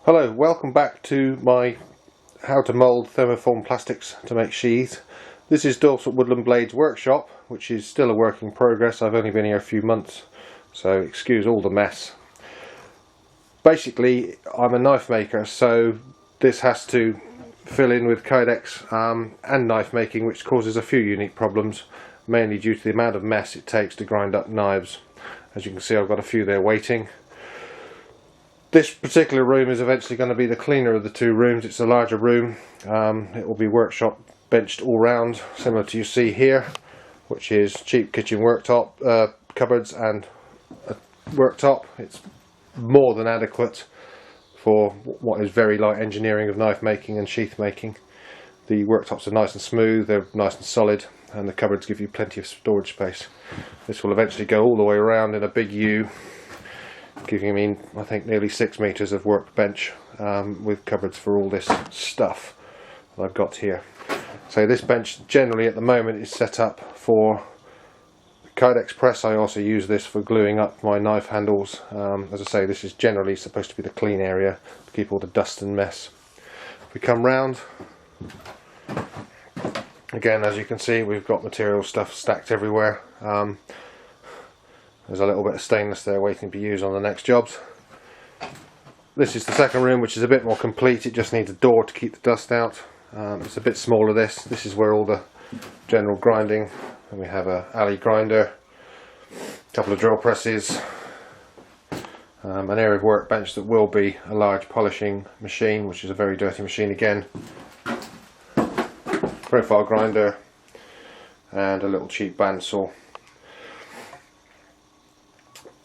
Hello, welcome back to my how to mould thermoform plastics to make sheaths. This is Dorset Woodland Blades workshop, which is still a work in progress. I've only been here a few months, so excuse all the mess. Basically, I'm a knife maker, so this has to fill in with Kydex and knife making, which causes a few unique problems, mainly due to the amount of mess it takes to grind up knives. As you can see, I've got a few there waiting. This particular room is eventually going to be the cleaner of the two rooms. It's a larger room. It will be workshop benched all round, similar to you see here, which is cheap kitchen worktop, cupboards and a worktop. It's more than adequate for what is very light engineering of knife making and sheath making. The worktops are nice and smooth, they're nice and solid, and the cupboards give you plenty of storage space. This will eventually go all the way around in a big U, giving me, I think, nearly 6 metres of workbench with cupboards for all this stuff that I've got here. So this bench generally at the moment is set up for Kydex press. I also use this for gluing up my knife handles. As I say, this is generally supposed to be the clean area to keep all the dust and mess. If we come round, again, as you can see, we've got material stuff stacked everywhere. There's a little bit of stainless there waiting to be used on the next jobs. This is the second room, which is a bit more complete. It just needs a door to keep the dust out. It's a bit smaller. This is where all the general grinding, and we have a alley grinder, a couple of drill presses, an area of workbench that will be a large polishing machine, which is a very dirty machine again, profile grinder, and a little cheap bandsaw.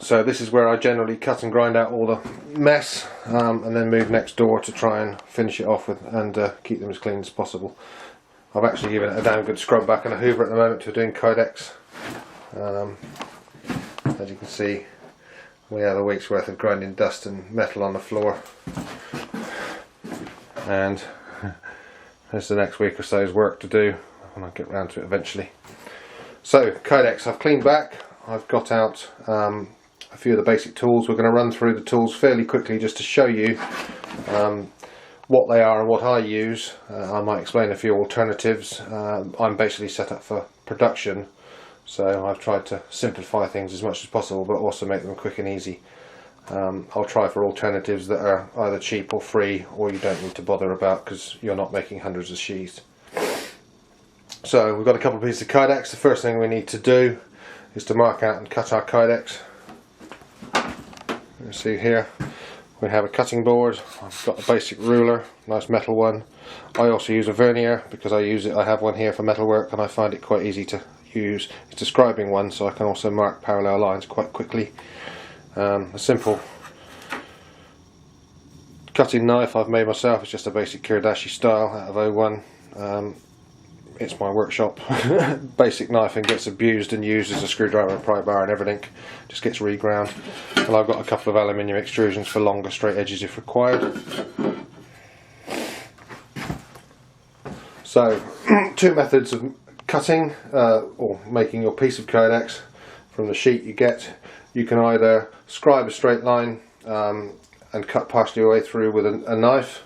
So this is where I generally cut and grind out all the mess and then move next door to try and finish it off with and keep them as clean as possible. I've actually given it a damn good scrub back and a hoover at the moment to doing Kydex. As you can see, we have a week's worth of grinding dust and metal on the floor, and there's the next week or so's work to do when I get round to it eventually. So Kydex, I've cleaned back. I've got out a few of the basic tools. We're going to run through the tools fairly quickly just to show you what they are and what I use. I might explain a few alternatives. I'm basically set up for production, so I've tried to simplify things as much as possible but also make them quick and easy. I'll try for alternatives that are either cheap or free, or you don't need to bother about because you're not making hundreds of sheaths. So we've got a couple of pieces of Kydex. The first thing we need to do is to mark out and cut our Kydex. You see here we have a cutting board. I've got a basic ruler, nice metal one. I also use a vernier because I have one here for metalwork and I find it quite easy to use. It's a scribing one, so I can also mark parallel lines quite quickly. A simple cutting knife I've made myself. It's just a basic Kydex style out of O1. It's my workshop basic knife and gets abused and used as a screwdriver and pry bar and everything. Just gets reground. And I've got a couple of aluminium extrusions for longer straight edges if required. So two methods of cutting or making your piece of Kydex from the sheet you get. You can either scribe a straight line and cut partially away through with a knife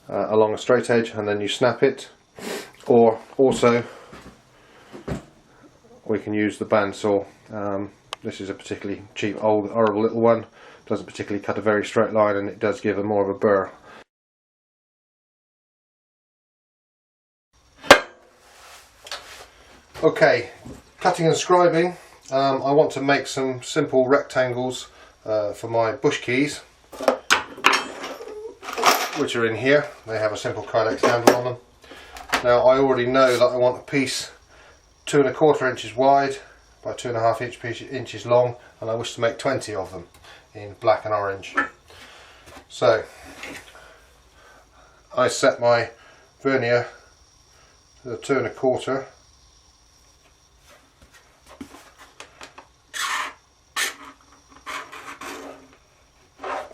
along a straight edge, and then you snap it. Or also we can use the bandsaw. This is a particularly cheap, old, horrible little one. Doesn't particularly cut a very straight line, and it does give a more of a burr. Okay, cutting and scribing. I want to make some simple rectangles for my bush keys, which are in here. They have a simple Kydex handle on them. Now I already know that I want a piece 2 1/4 inches wide by 2 1/2 inches long, and I wish to make 20 of them in black and orange. So I set my vernier to the 2 1/4.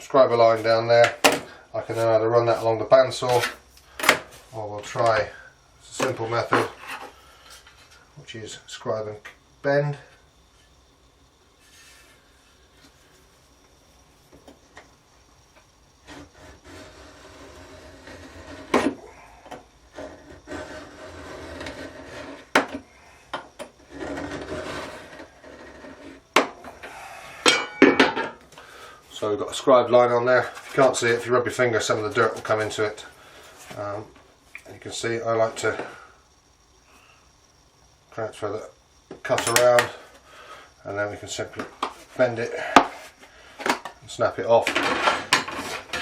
Scribe a line down there. I can then either run that along the bandsaw, or we'll try simple method, which is scribe and bend. So we've got a scribed line on there. If you can't see it, if you rub your finger, some of the dirt will come into it. And you can see I like to transfer the cut around, and then we can simply bend it and snap it off.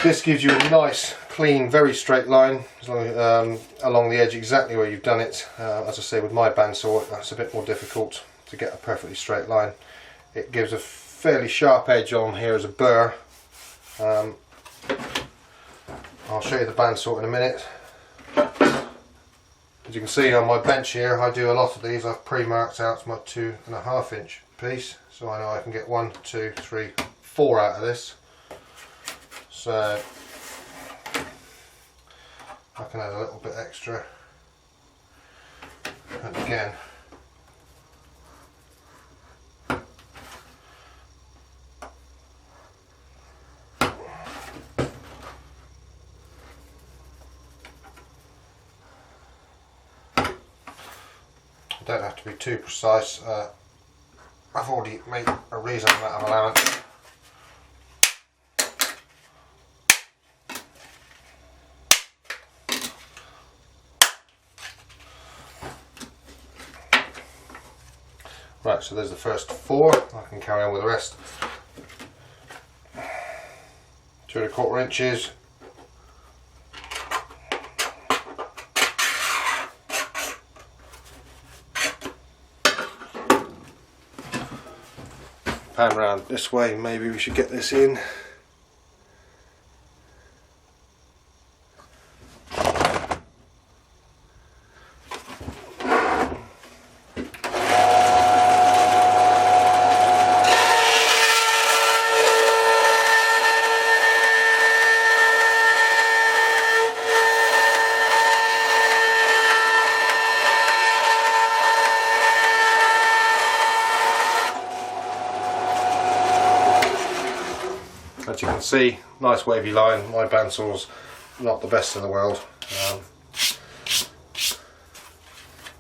This gives you a nice, clean, very straight line as long as, along the edge exactly where you've done it. As I say, with my bandsaw, that's a bit more difficult to get a perfectly straight line. It gives a fairly sharp edge on here as a burr. I'll show you the bandsaw in a minute. As you can see on my bench here, I do a lot of these. I've pre-marked out my 2.5 inch piece, so I know I can get 1, 2, 3, 4 out of this. So I can add a little bit extra, and again don't have to be too precise. I've already made a reasonable amount of allowance. Right, so there's the first 4. I can carry on with the rest. 2.25 inches. Pan round this way, maybe we should get this in. As you can see, nice wavy line. My bandsaw's not the best in the world,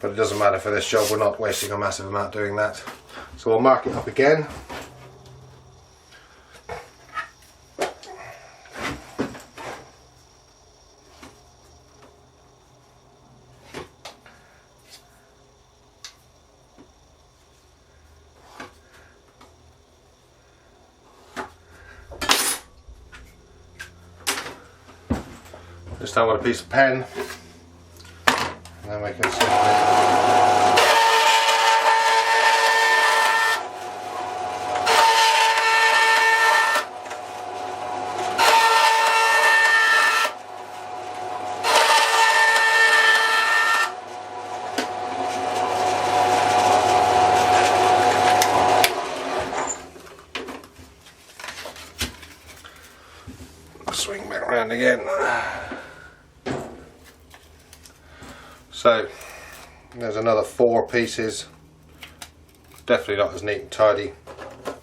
but it doesn't matter for this job. We're not wasting a massive amount doing that. So we'll mark it up again. Just down with a piece of pen, and then we can simply swing back around again. So there's another 4 pieces, definitely not as neat and tidy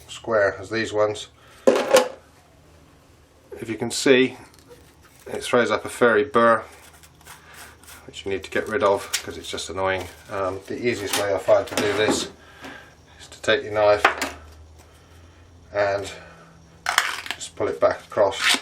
square as these ones. If you can see, it throws up a fairy burr which you need to get rid of because it's just annoying. The easiest way I find to do this is to take your knife and just pull it back across.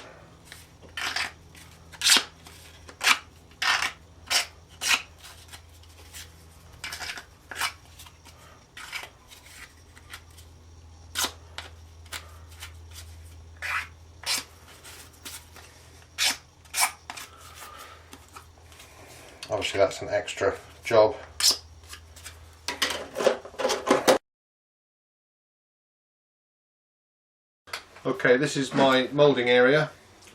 Obviously that's an extra job. Okay, this is my moulding area.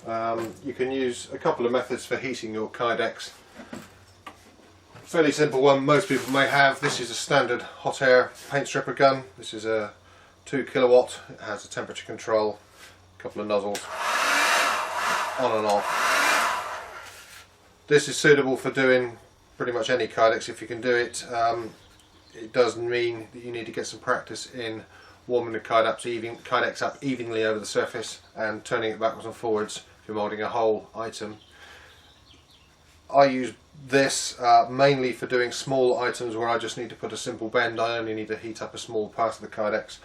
You can use a couple of methods for heating your Kydex. Fairly simple one most people may have. This is a standard hot air paint stripper gun. This is a 2 kilowatt. It has a temperature control, a couple of nozzles, on and off. This is suitable for doing pretty much any Kydex if you can do it. It does mean that you need to get some practice in warming the Kydex up evenly over the surface and turning it backwards and forwards if you're moulding a whole item. I use this mainly for doing small items where I just need to put a simple bend. I only need to heat up a small part of the Kydex.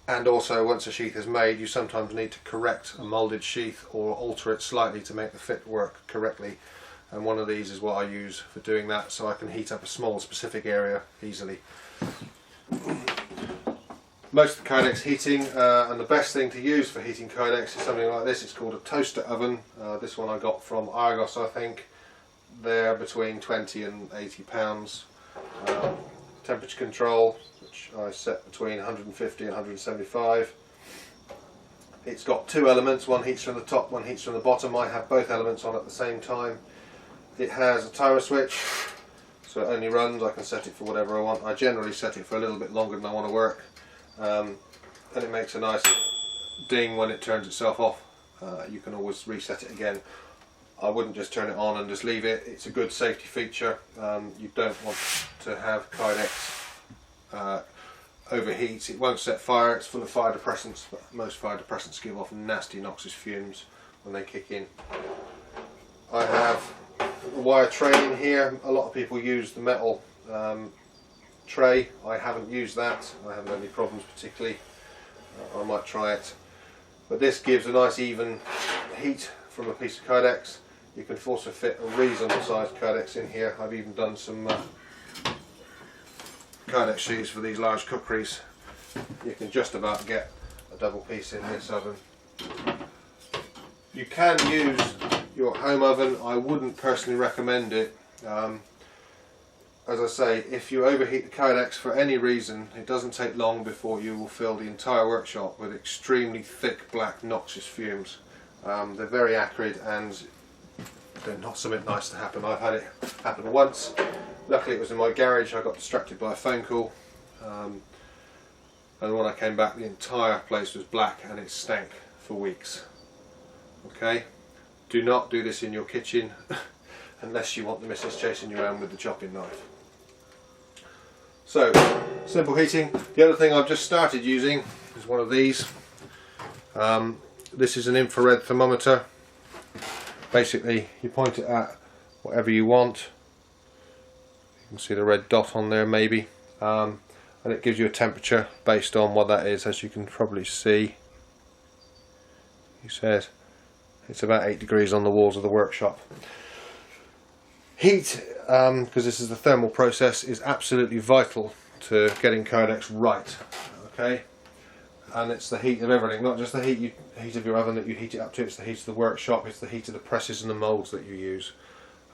And also, once a sheath is made, you sometimes need to correct a moulded sheath or alter it slightly to make the fit work correctly. And one of these is what I use for doing that, so I can heat up a small specific area easily. Most of the Kydex heating, and the best thing to use for heating Kydex is something like this. It's called a toaster oven. This one I got from Argos, I think. They're between 20 and 80 pounds. Temperature control, which I set between 150 and 175. It's got two elements, one heats from the top, one heats from the bottom. I have both elements on at the same time. It has a timer switch, so it only runs. I can set it for whatever I want. I generally set it for a little bit longer than I want to work, and it makes a nice ding when it turns itself off. You can always reset it again. I wouldn't just turn it on and just leave it. It's a good safety feature. You don't want to have Kydex overheat. It won't set fire. It's full of fire depressants, but most fire depressants give off nasty noxious fumes when they kick in. I have a wire tray in here. A lot of people use the metal tray. I haven't used that. I haven't had any problems particularly. I might try it. But this gives a nice even heat from a piece of Kydex. You can also fit a reasonable sized Kydex in here. I've even done some Kydex sheets for these large cookeries. You can just about get a double piece in this oven. You can use your home oven. I wouldn't personally recommend it. As I say, if you overheat the Kydex for any reason, it doesn't take long before you will fill the entire workshop with extremely thick black noxious fumes. They're very acrid and they're not something nice to happen. I've had it happen once. Luckily it was in my garage. I got distracted by a phone call, and when I came back the entire place was black and it stank for weeks. Okay, do not do this in your kitchen unless you want the missus chasing you around with the chopping knife. So, simple heating. The other thing I've just started using is one of these. This is an infrared thermometer. Basically, you point it at whatever you want. You can see the red dot on there maybe. And it gives you a temperature based on what that is, as you can probably see. He says it's about 8 degrees on the walls of the workshop. Heat, because this is the thermal process, is absolutely vital to getting Kydex right. Okay, and it's the heat of everything, not just the heat of your oven that you heat it up to. It's the heat of the workshop. It's the heat of the presses and the moulds that you use.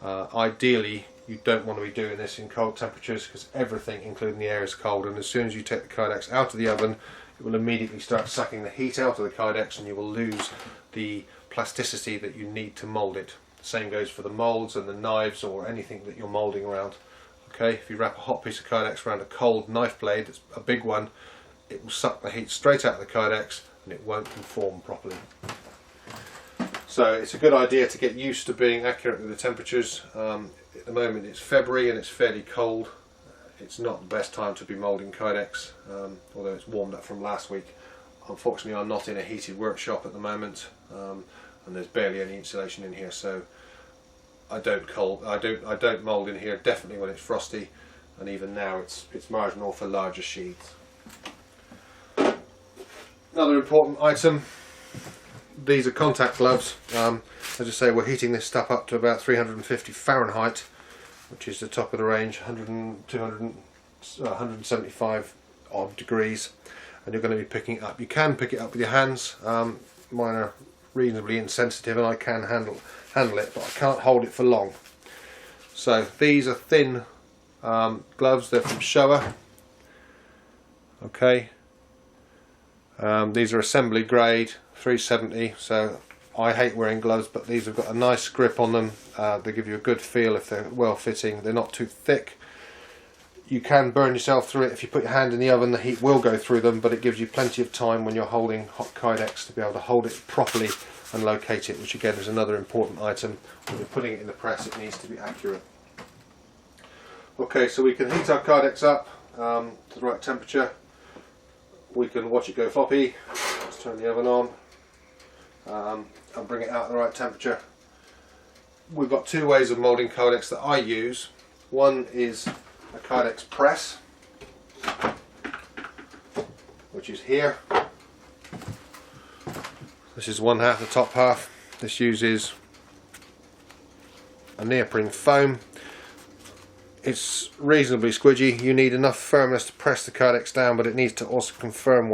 Ideally, you don't want to be doing this in cold temperatures because everything, including the air, is cold. And as soon as you take the Kydex out of the oven, it will immediately start sucking the heat out of the Kydex, and you will lose the plasticity that you need to mould it. The same goes for the moulds and the knives or anything that you're moulding around. Okay, if you wrap a hot piece of Kydex around a cold knife blade, that's a big one, it will suck the heat straight out of the Kydex and it won't conform properly. So it's a good idea to get used to being accurate with the temperatures. At the moment it's February and it's fairly cold. It's not the best time to be moulding Kydex, although it's warmed up from last week. Unfortunately, I'm not in a heated workshop at the moment, and there's barely any insulation in here, so I don't mould in here. Definitely when it's frosty, and even now it's marginal for larger sheets. Another important item. These are contact gloves. As I say, we're heating this stuff up to about 350 Fahrenheit, which is the top of the range, 175 odd degrees, and you're going to be picking it up. You can pick it up with your hands. Mine are reasonably insensitive and I can handle it, but I can't hold it for long. So these are thin gloves. They're from Showa. Okay. These are assembly grade 370, so I hate wearing gloves, but these have got a nice grip on them. They give you a good feel if they're well fitting. They're not too thick. You can burn yourself through it if you put your hand in the oven. The heat will go through them, but it gives you plenty of time when you're holding hot Kydex to be able to hold it properly and locate it, which again is another important item. When you're putting it in the press, it needs to be accurate. Okay, so we can heat our Kydex up to the right temperature. We can watch it go floppy. Let's turn the oven on and bring it out at the right temperature. We've got two ways of moulding Kydex that I use. One is a Kydex press, which is here. This is one half, the top half. This uses a neoprene foam. It's reasonably squidgy. You need enough firmness to press the Kydex down, but it needs to also conform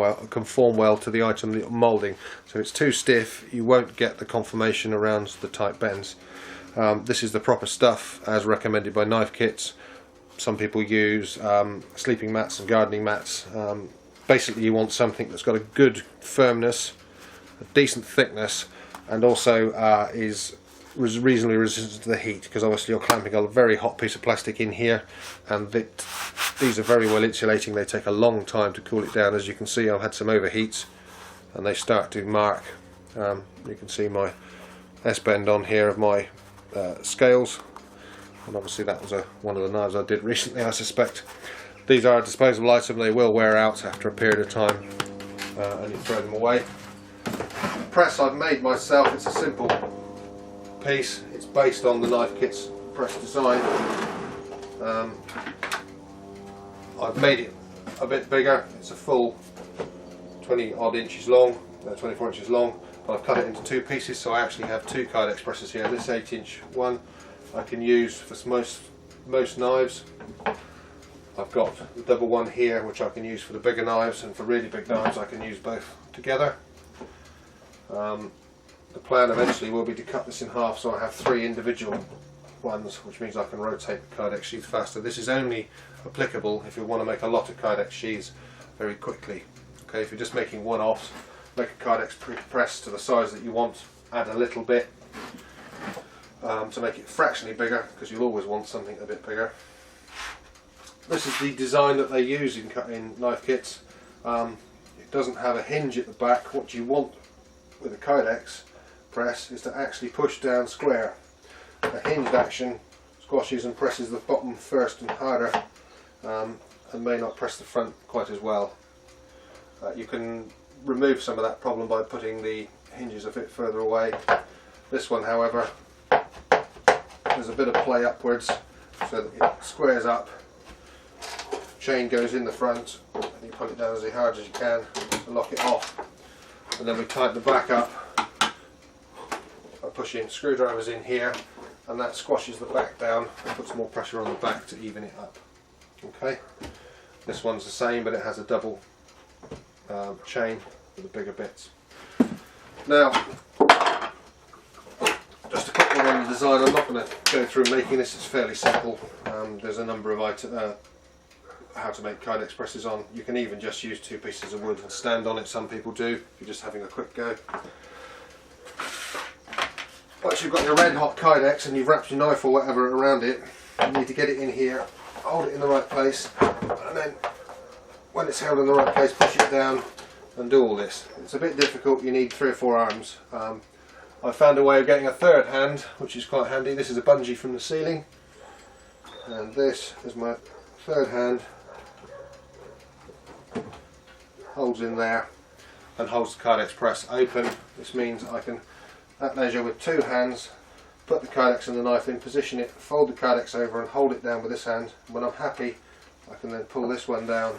well to the item that you're moulding. So if it's too stiff, you won't get the conformation around the tight bends. This is the proper stuff as recommended by knife kits. Some people use sleeping mats and gardening mats. Basically you want something that's got a good firmness, a decent thickness, and also is reasonably resistant to the heat, because obviously you're clamping a very hot piece of plastic in here, and these are very well insulating. They take a long time to cool it down. As you can see, I've had some overheats and they start to mark. You can see my S-bend on here of my scales, and obviously that was one of the knives I did recently, I suspect. These are a disposable item. They will wear out after a period of time, and you throw them away. The press I've made myself. It's a simple piece. It's based on the knife kit's press design. I've made it a bit bigger. It's a full 20 odd inches long, 24 inches long, but I've cut it into two pieces, so I actually have two Kydex presses here. This 8-inch one I can use for most knives. I've got the double one here which I can use for the bigger knives, and for really big knives I can use both together. The plan eventually will be to cut this in half, so I have three individual ones, which means I can rotate the Kydex sheath faster. This is only applicable if you want to make a lot of Kydex sheaths very quickly. Okay, if you're just making one-offs, make a Kydex press to the size that you want, add a little bit to make it fractionally bigger, because you'll always want something a bit bigger. This is the design that they use in knife kits. It doesn't have a hinge at the back. What you want with a Kydex press is to actually push down square. A hinged action squashes and presses the bottom first and harder, and may not press the front quite as well. You can remove some of that problem by putting the hinges a bit further away. This one, however, there's a bit of play upwards so that it squares up. Chain goes in the front, and you pull it down as hard as you can to lock it off, and then we tighten the back up by pushing screwdrivers in here, and that squashes the back down and puts more pressure on the back to even it up. Okay, this one's the same, but it has a double chain for the bigger bits. Now, just a quick one on the design. I'm not going to go through making this. It's fairly simple. There's a number of how to make Kydex presses on. You can even just use two pieces of wood and stand on it. Some people do if you're just having a quick go. Once you've got your red hot Kydex and you've wrapped your knife or whatever around it, you need to get it in here, hold it in the right place, and then when it's held in the right place, push it down and do all this. It's a bit difficult. You need 3 or 4 arms. I found a way of getting a third hand, which is quite handy. This is a bungee from the ceiling, and this is my third hand. Holds in there and holds the Kydex press open. This means I can, at leisure with 2 hands, put the Kydex and the knife in, position it, fold the Kydex over and hold it down with this hand. When I'm happy, I can then pull this one down,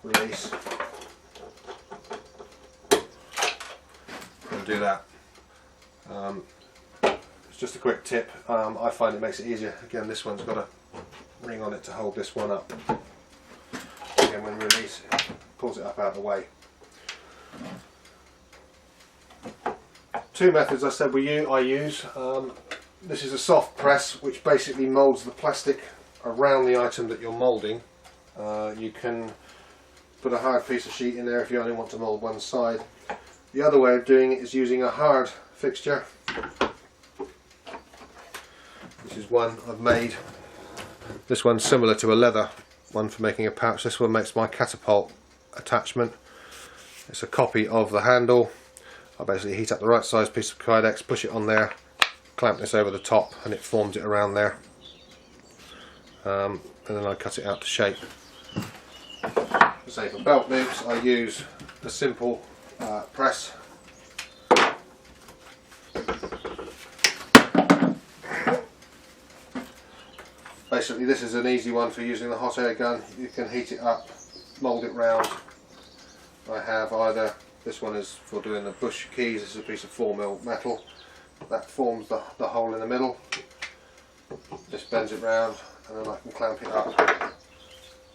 release, and do that. It's just a quick tip. I find it makes it easier. Again, this one's got a ring on it to hold this one up. Again, when you release it, pulls it up out of the way. 2 methods I said I use. This is a soft press, which basically moulds the plastic around the item that you're moulding. You can put a hard piece of sheet in there if you only want to mould one side. The other way of doing it is using a hard fixture. This is one I've made. This one's similar to a leather one for making a pouch. This one makes my catapult attachment. It's a copy of the handle. I basically heat up the right size piece of Kydex, push it on there, clamp this over the top, and it forms it around there. And then I cut it out to shape. So for belt loops, I use a simple press. Basically, this is an easy one for using the hot air gun. You can heat it up, mould it round. I have either This one is for doing the bush keys. This is a piece of 4mm metal that forms the hole in the middle. Just bends it round and then I can clamp it up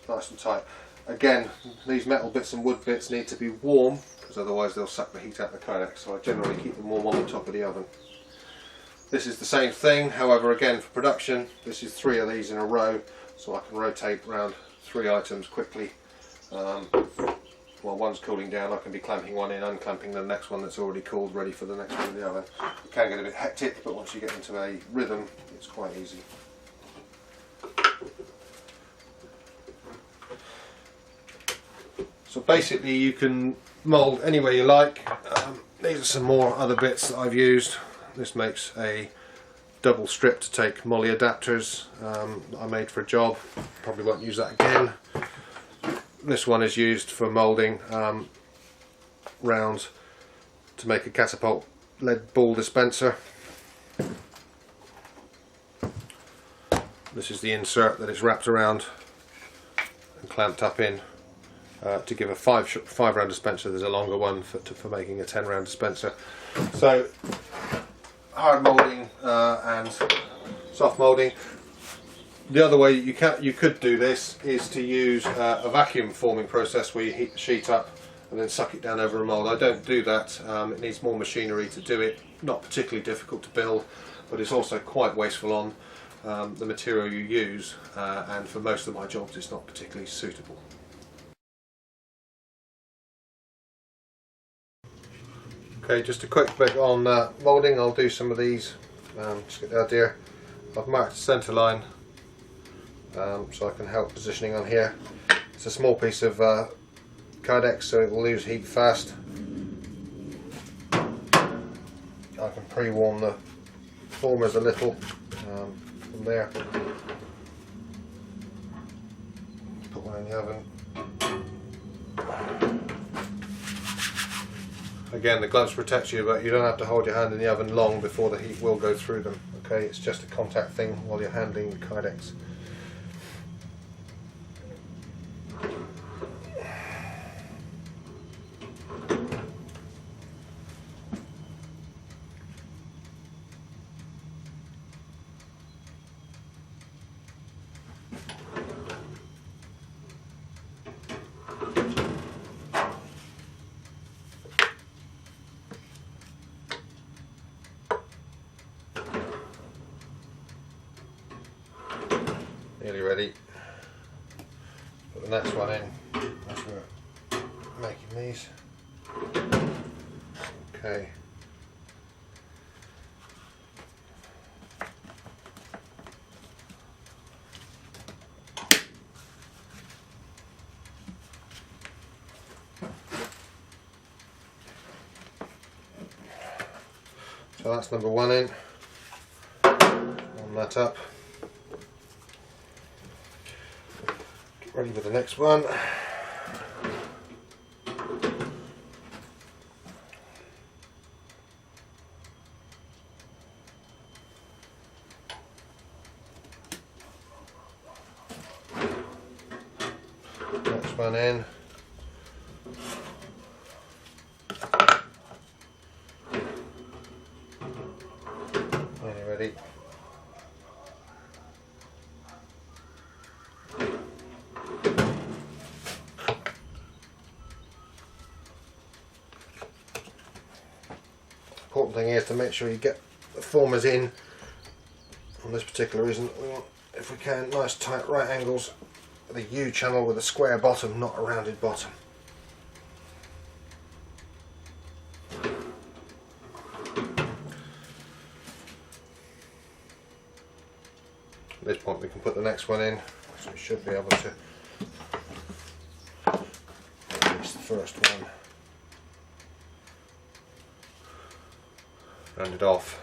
nice and tight. Again, these metal bits and wood bits need to be warm because otherwise they'll suck the heat out of the Kydex, so I generally keep them warm on the top of the oven. This is the same thing, however, again for production, this is 3 of these in a row, so I can rotate around 3 items quickly. While one's cooling down, I can be clamping one in, unclamping the next one that's already cooled, ready for the next one in the oven. It can get a bit hectic, but once you get into a rhythm, it's quite easy. So basically you can mould anywhere you like. These are some more other bits that I've used. This makes a double strip to take molly adapters that I made for a job. Probably won't use that again. This one is used for moulding rounds to make a catapult lead ball dispenser. This is the insert that is wrapped around and clamped up in to give a 5 round dispenser. There's a longer one for making a 10 round dispenser. So hard moulding and soft moulding. The other way you could do this is to use a vacuum forming process where you heat the sheet up and then suck it down over a mould. I don't do that. It needs more machinery to do it. Not particularly difficult to build, but it's also quite wasteful on the material you use, and for most of my jobs it's not particularly suitable. Okay, just a quick bit on moulding. I'll do some of these. Just get the idea. I've marked the centre line so I can help positioning on here. It's a small piece of Kydex, so it will lose heat fast. I can pre-warm the formers a little from there. Put one in the oven. Again, the gloves protect you, but you don't have to hold your hand in the oven long before the heat will go through them. Okay, it's just a contact thing while you're handling the Kydex. Nearly ready. Put the next one in as we're making these. Okay. So that's number 1 in. Warm that up. Ready for the next one. Next one in. Nearly ready. Important thing is to make sure you get the formers in. On this particular reason, we want, if we can, nice tight right angles with a U channel with a square bottom, not a rounded bottom. At this point we can put the next one in, so we should be able to finish the first one. Round it off.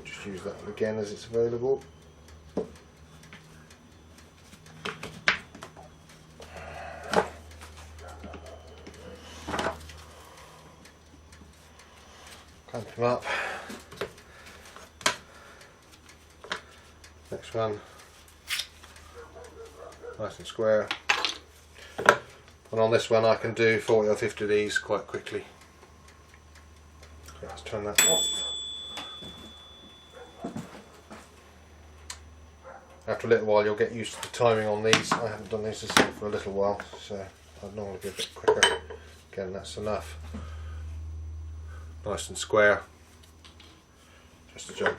Just use that one again as it's available. Clamp them up. Next one. nice and square. And on this one I can do 40 or 50 of these quite quickly. Let's turn that off. After a little while you'll get used to the timing on these. I haven't done these the same for a little while, so I'd normally be a bit quicker. Again, that's enough. Nice and square. Just a job.